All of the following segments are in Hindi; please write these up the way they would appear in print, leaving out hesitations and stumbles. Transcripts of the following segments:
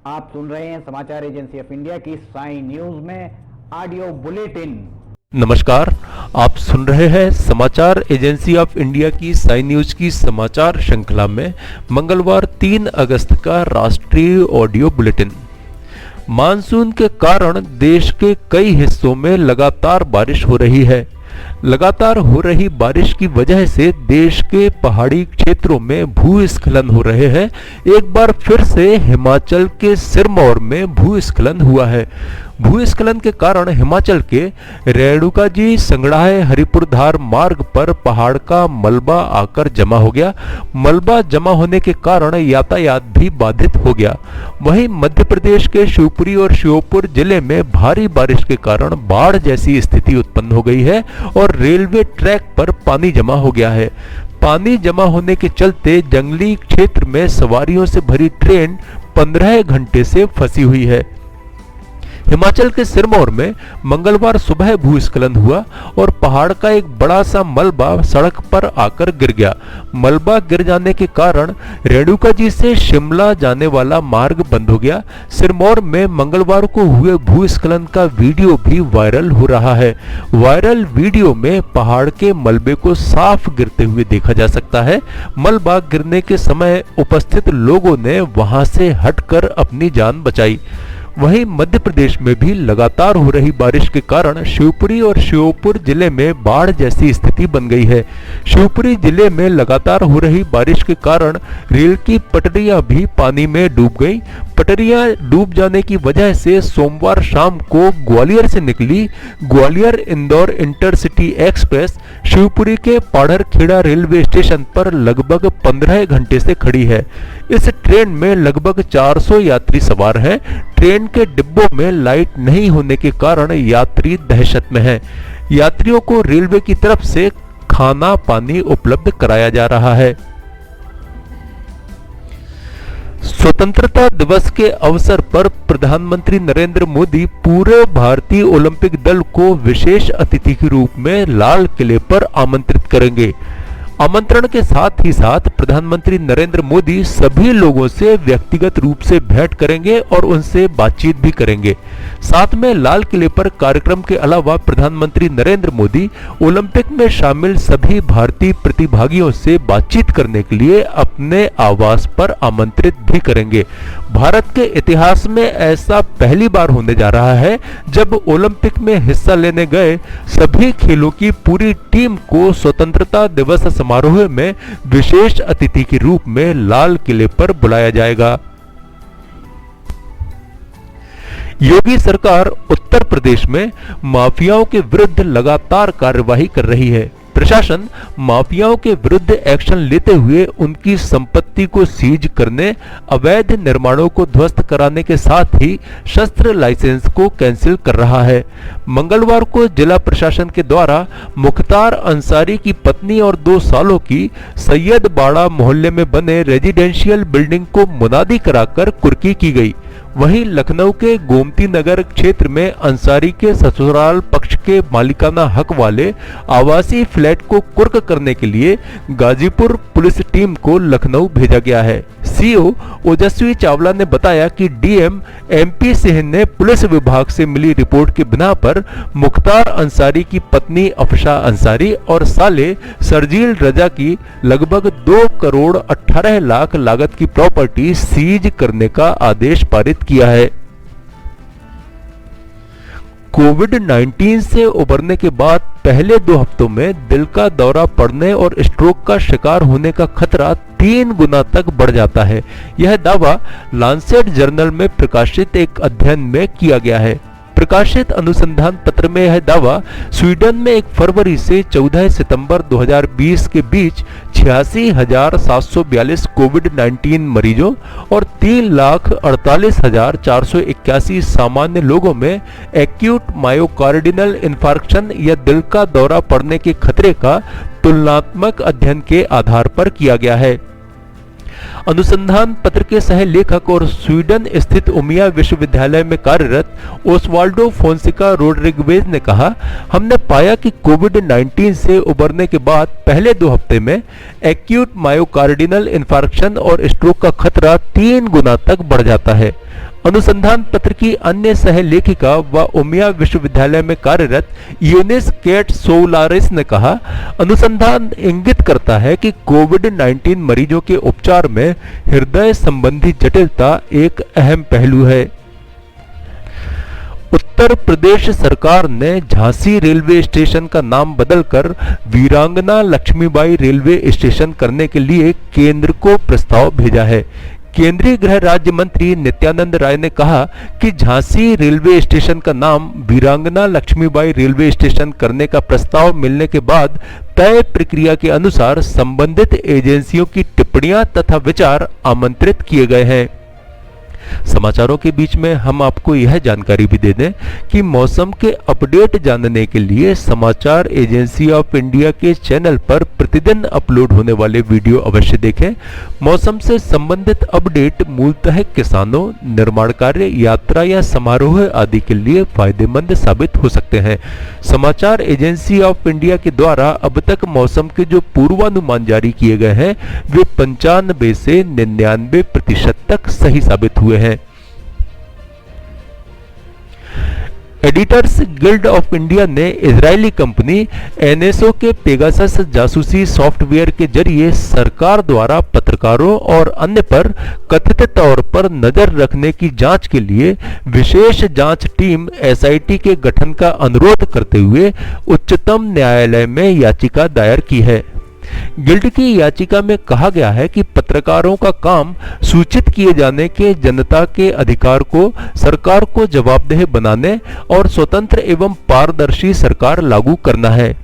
आप सुन रहे हैं समाचार एजेंसी ऑफ इंडिया की साई न्यूज में ऑडियो बुलेटिन। नमस्कार, आप सुन रहे हैं समाचार एजेंसी ऑफ इंडिया की साई न्यूज की समाचार श्रृंखला में मंगलवार 3 अगस्त का राष्ट्रीय ऑडियो बुलेटिन। मानसून के कारण देश के कई हिस्सों में लगातार बारिश हो रही है। लगातार हो रही बारिश की वजह से देश के पहाड़ी क्षेत्रों में भूस्खलन हो रहे हैं। एक बार फिर से हिमाचल के सिरमौर में भूस्खलन हुआ है। भूस्खलन के कारण हिमाचल के रेणुकाजी संगड़ाह हरिपुरधार मार्ग पर पहाड़ का मलबा आकर जमा हो गया। मलबा जमा होने के कारण यातायात भी बाधित हो गया। वहीं मध्य प्रदेश के शिवपुरी और श्योपुर जिले में भारी बारिश के कारण बाढ़ जैसी स्थिति उत्पन्न हो गई है और रेलवे ट्रैक पर पानी जमा हो गया है। पानी जमा होने के चलते जंगली क्षेत्र में सवारियों से भरी ट्रेन 15 घंटे से फंसी हुई है। हिमाचल के सिरमौर में मंगलवार सुबह भूस्खलन हुआ और पहाड़ का एक बड़ा सा मलबा सड़क पर आकर गिर गया। मलबा गिर जाने के कारण रेणुकाजी से शिमला जाने वाला मार्ग बंद हो गया। सिरमौर में मंगलवार को हुए भूस्खलन का वीडियो भी वायरल हो रहा है। वायरल वीडियो में पहाड़ के मलबे को साफ गिरते हुए देखा जा सकता है। मलबा गिरने के समय उपस्थित लोगों ने वहां से हटकर अपनी जान बचाई। वहीं मध्य प्रदेश में भी लगातार हो रही बारिश के कारण शिवपुरी और श्योपुर जिले में बाढ़ जैसी स्थिति बन गई है। शिवपुरी जिले में लगातार हो रही बारिश के कारण रेल की पटरियां भी पानी में डूब गईं। पटरियां डूब जाने की वजह से सोमवार शाम को ग्वालियर से निकली ग्वालियर इंदौर इंटरसिटी एक्सप्रेस शिवपुरी के पाढ़रखेड़ा रेलवे स्टेशन पर लगभग 15 घंटे से खड़ी है। इस ट्रेन में लगभग 400 यात्री सवार हैं। ट्रेन के डिब्बों में लाइट नहीं होने के कारण यात्री दहशत में हैं। यात्रियों को रेलवे की तरफ से खाना पानी उपलब्ध कराया जा रहा है। स्वतंत्रता दिवस के अवसर पर प्रधानमंत्री नरेंद्र मोदी पूरे भारतीय ओलंपिक दल को विशेष अतिथि के रूप में लाल किले पर आमंत्रित करेंगे। आमंत्रण के साथ ही साथ प्रधानमंत्री नरेंद्र मोदी सभी लोगों से व्यक्तिगत रूप से भेंट करेंगे और उनसे बातचीत भी करेंगे। साथ में लाल किले पर कार्यक्रम के अलावा प्रधानमंत्री नरेंद्र मोदी ओलंपिक में शामिल सभी भारतीय प्रतिभागियों से बातचीत करने के लिए अपने आवास पर आमंत्रित भी करेंगे। भारत के इतिहास में ऐसा पहली बार होने जा रहा है जब ओलंपिक में हिस्सा लेने गए सभी खेलों की पूरी टीम को स्वतंत्रता दिवस समारोह में विशेष अतिथि के रूप में लाल किले पर बुलाया जाएगा। योगी सरकार उत्तर प्रदेश में माफियाओं के विरुद्ध लगातार कार्यवाही कर रही है। प्रशासन माफियाओं के विरुद्ध एक्शन लेते हुए उनकी संपत्ति को सीज करने, अवैध निर्माणों को ध्वस्त कराने के साथ ही शस्त्र लाइसेंस को कैंसिल कर रहा है। मंगलवार को जिला प्रशासन के द्वारा मुख्तार अंसारी की पत्नी और 2 सालों की सैयद बाड़ा मोहल्ले में बने रेजिडेंशियल बिल्डिंग को मुनादी कराकर कुर्की की गई। वहीं लखनऊ के गोमती नगर क्षेत्र में अंसारी के ससुराल पक्ष के मालिकाना हक वाले आवासीय फ्लैट को कुर्क करने के लिए गाजीपुर पुलिस टीम को लखनऊ भेजा गया है। सीओ ओजस्वी चावला ने बताया कि डीएम एमपी सिंह ने पुलिस विभाग से मिली रिपोर्ट के बिना पर मुख्तार अंसारी की पत्नी अफशा अंसारी और साले सरजील रजा की लगभग 2 करोड़ 18 लाख लागत की प्रॉपर्टी सीज करने का आदेश पारित किया है। कोविड-19 से उबरने के बाद पहले 2 हफ्तों में दिल का दौरा पड़ने और स्ट्रोक का शिकार होने का खतरा 3 गुना तक बढ़ जाता है। यह दावा लांसेट जर्नल में प्रकाशित एक अध्ययन में किया गया है। प्रकाशित अनुसंधान पत्र में यह दावा स्वीडन में 1 फरवरी से 14 सितंबर 2020 के बीच 86,742 कोविड-19 मरीजों और 3,48,481 सामान्य लोगों में एक्यूट मायोकार्डिनल इंफार्क्शन या दिल का दौरा पड़ने के खतरे का तुलनात्मक अध्ययन के आधार पर किया गया है। अनुसंधान पत्र के सह लेखक और स्वीडन स्थित उमिया विश्वविद्यालय में कार्यरत ओस्वाल्डो फोंसेका रोड्रिगवेज ने कहा, हमने पाया कि कोविड-19 से उबरने के बाद पहले 2 हफ्ते में एक्यूट मायोकार्डिनल इंफार्क्शन और स्ट्रोक का खतरा 3 गुना तक बढ़ जाता है। अनुसंधान पत्र की अन्य सहलेखिका व उमिया विश्वविद्यालय में कार्यरत यूनिस केट सोलारिस ने कहा, अनुसंधान इंगित करता है कि कोविड-19 मरीजों के उपचार में हृदय संबंधी जटिलता एक अहम पहलू है। उत्तर प्रदेश सरकार ने झांसी रेलवे स्टेशन का नाम बदलकर वीरांगना लक्ष्मीबाई रेलवे स्टेशन करने के लिए केंद्र को प्रस्ताव भेजा है। केंद्रीय गृह राज्य मंत्री नित्यानंद राय ने कहा कि झांसी रेलवे स्टेशन का नाम वीरांगना लक्ष्मीबाई रेलवे स्टेशन करने का प्रस्ताव मिलने के बाद तय प्रक्रिया के अनुसार संबंधित एजेंसियों की टिप्पणियां तथा विचार आमंत्रित किए गए हैं। समाचारों के बीच में हम आपको यह जानकारी भी दे दें कि मौसम के अपडेट जानने के लिए समाचार एजेंसी ऑफ इंडिया के चैनल पर प्रतिदिन अपलोड होने वाले वीडियो अवश्य देखें। मौसम से संबंधित अपडेट मूलतः किसानों, निर्माण कार्य, यात्रा या समारोह आदि के लिए फायदेमंद साबित हो सकते हैं। समाचार एजेंसी ऑफ इंडिया के द्वारा अब तक मौसम के जो पूर्वानुमान जारी किए गए हैं वे 95 से 99% तक सही साबित हुए हैं। एडिटर्स गिल्ड ऑफ इंडिया ने इजरायली कंपनी एनएसओ के पेगासस जासूसी सॉफ्टवेयर के जरिए सरकार द्वारा पत्रकारों और अन्य पर कथित तौर पर नजर रखने की जांच के लिए विशेष जांच टीम एसआईटी के गठन का अनुरोध करते हुए उच्चतम न्यायालय में याचिका दायर की है। गिल्ड की याचिका में कहा गया है कि पत्रकारों का काम सूचित किए जाने के जनता के अधिकार को सरकार को जवाबदेह बनाने और स्वतंत्र एवं पारदर्शी सरकार लागू करना है।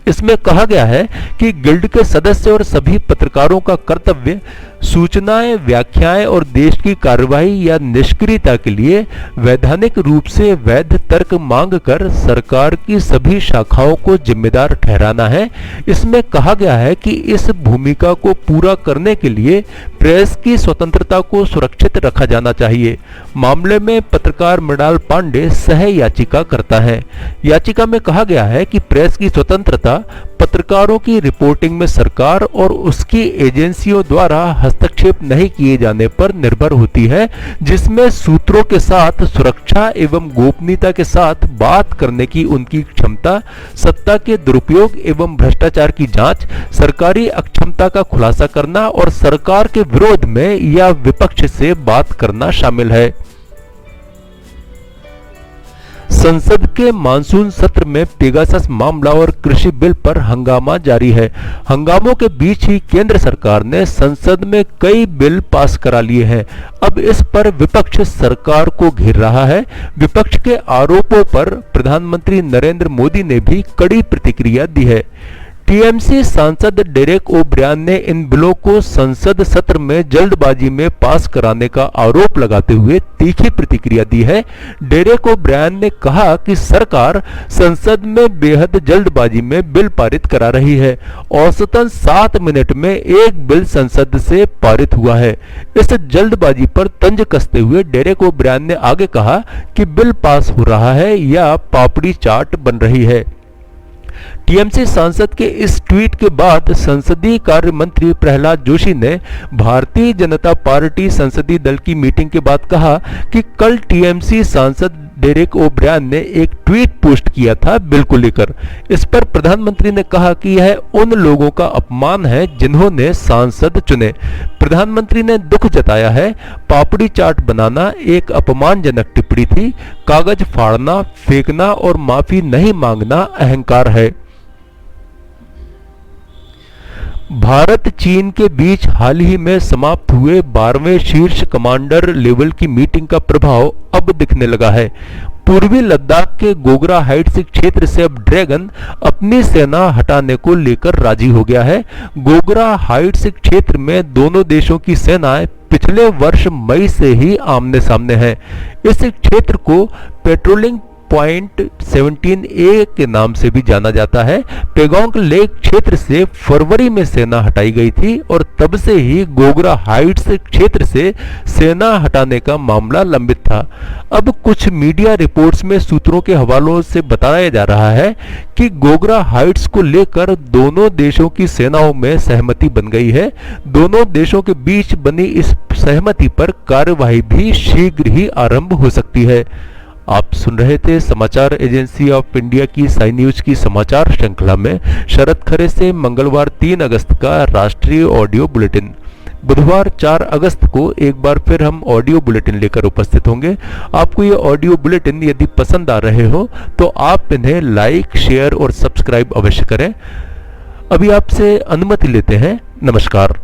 इसमें कहा गया है कि गिल्ड के सदस्य और सभी पत्रकारों का कर्तव्य सूचनाएं, व्याख्याएं और देश की कार्यवाही या निष्क्रियता के लिए वैधानिक रूप से वैध तर्क मांगकर सरकार की सभी शाखाओं को जिम्मेदार ठहराना है। इसमें कहा गया है कि इस भूमिका को पूरा करने के लिए प्रेस की स्वतंत्रता को सुरक्षित रखा जाना चाहिए। मामले में पत्रकार मृणाल पांडे सह याचिका करता है। याचिका में कहा गया है कि प्रेस की स्वतंत्रता पत्रकारों की रिपोर्टिंग में सरकार और उसकी एजेंसियों द्वारा हस्तक्षेप नहीं किए जाने पर निर्भर होती है, जिसमें सूत्रों के साथ सुरक्षा एवं गोपनीयता के साथ बात करने की उनकी क्षमता, सत्ता के दुरुपयोग एवं भ्रष्टाचार की जांच, सरकारी अक्षमता का खुलासा करना और सरकार के विरोध में या विपक्ष से बात करना शामिल है। संसद के मानसून सत्र में पेगासस मामला और कृषि बिल पर हंगामा जारी है। हंगामों के बीच ही केंद्र सरकार ने संसद में कई बिल पास करा लिए हैं। अब इस पर विपक्ष सरकार को घेर रहा है। विपक्ष के आरोपों पर प्रधानमंत्री नरेंद्र मोदी ने भी कड़ी प्रतिक्रिया दी है। टीएमसी सांसद डेरेक ओब्रायन ने इन बिलों को संसद सत्र में जल्दबाजी में पास कराने का आरोप लगाते हुए तीखी प्रतिक्रिया दी है। डेरेक ओब्रायन ने कहा कि सरकार संसद में बेहद जल्दबाजी में बिल पारित करा रही है। औसतन 7 मिनट में एक बिल संसद से पारित हुआ है। इस जल्दबाजी पर तंज कसते हुए डेरेक ओब्रायन ने आगे कहा कि बिल पास हो रहा है या पापड़ी चाट बन रही है। टीएमसी सांसद के इस ट्वीट के बाद संसदीय कार्य मंत्री प्रहलाद जोशी ने भारतीय जनता पार्टी संसदीय दल की मीटिंग के बाद कहा कि कल टीएमसी सांसद डेरेक ओब्रायन ने एक ट्वीट पोस्ट किया था बिल को लेकर। इस पर प्रधानमंत्री ने कहा कि यह उन लोगों का अपमान है जिन्होंने सांसद चुने। प्रधानमंत्री ने दुख जताया है, पापड़ी चाट बनाना एक अपमानजनक टिप्पणी थी। कागज फाड़ना, फेंकना और माफी नहीं मांगना अहंकार है। भारत चीन के बीच हाल ही में समाप्त हुए 12वें शीर्ष कमांडर लेवल की मीटिंग का प्रभाव अब दिखने लगा है। पूर्वी लद्दाख के गोगरा हाइट्स क्षेत्र से अब ड्रैगन अपनी सेना हटाने को लेकर राजी हो गया है। गोगरा हाइट्स क्षेत्र में दोनों देशों की सेनाएं पिछले वर्ष मई से ही आमने सामने हैं। इस क्षेत्र को पेट्रोलिंग पॉइंट 17A के नाम से भी जाना जाता है। पेगोंग लेक क्षेत्र से फरवरी में सेना हटाई गई थी और तब से ही गोगरा हाइट्स क्षेत्र से सेना हटाने का मामला लंबित था। अब कुछ मीडिया रिपोर्ट्स में सूत्रों के हवालों से बताया जा रहा है कि गोगरा हाइट्स को लेकर दोनों देशों की सेनाओं में सहमति बन गई है। दोनों देशों के बीच बनी इस सहमति पर कार्यवाही भी शीघ्र ही आरंभ हो सकती है। आप सुन रहे थे समाचार एजेंसी ऑफ इंडिया की साई न्यूज की समाचार श्रृंखला में शरद खरे से मंगलवार 3 अगस्त का राष्ट्रीय ऑडियो बुलेटिन। बुधवार 4 अगस्त को एक बार फिर हम ऑडियो बुलेटिन लेकर उपस्थित होंगे। आपको ये ऑडियो बुलेटिन यदि पसंद आ रहे हो तो आप इन्हें लाइक, शेयर और सब्सक्राइब अवश्य करें। अभी आपसे अनुमति लेते हैं। नमस्कार।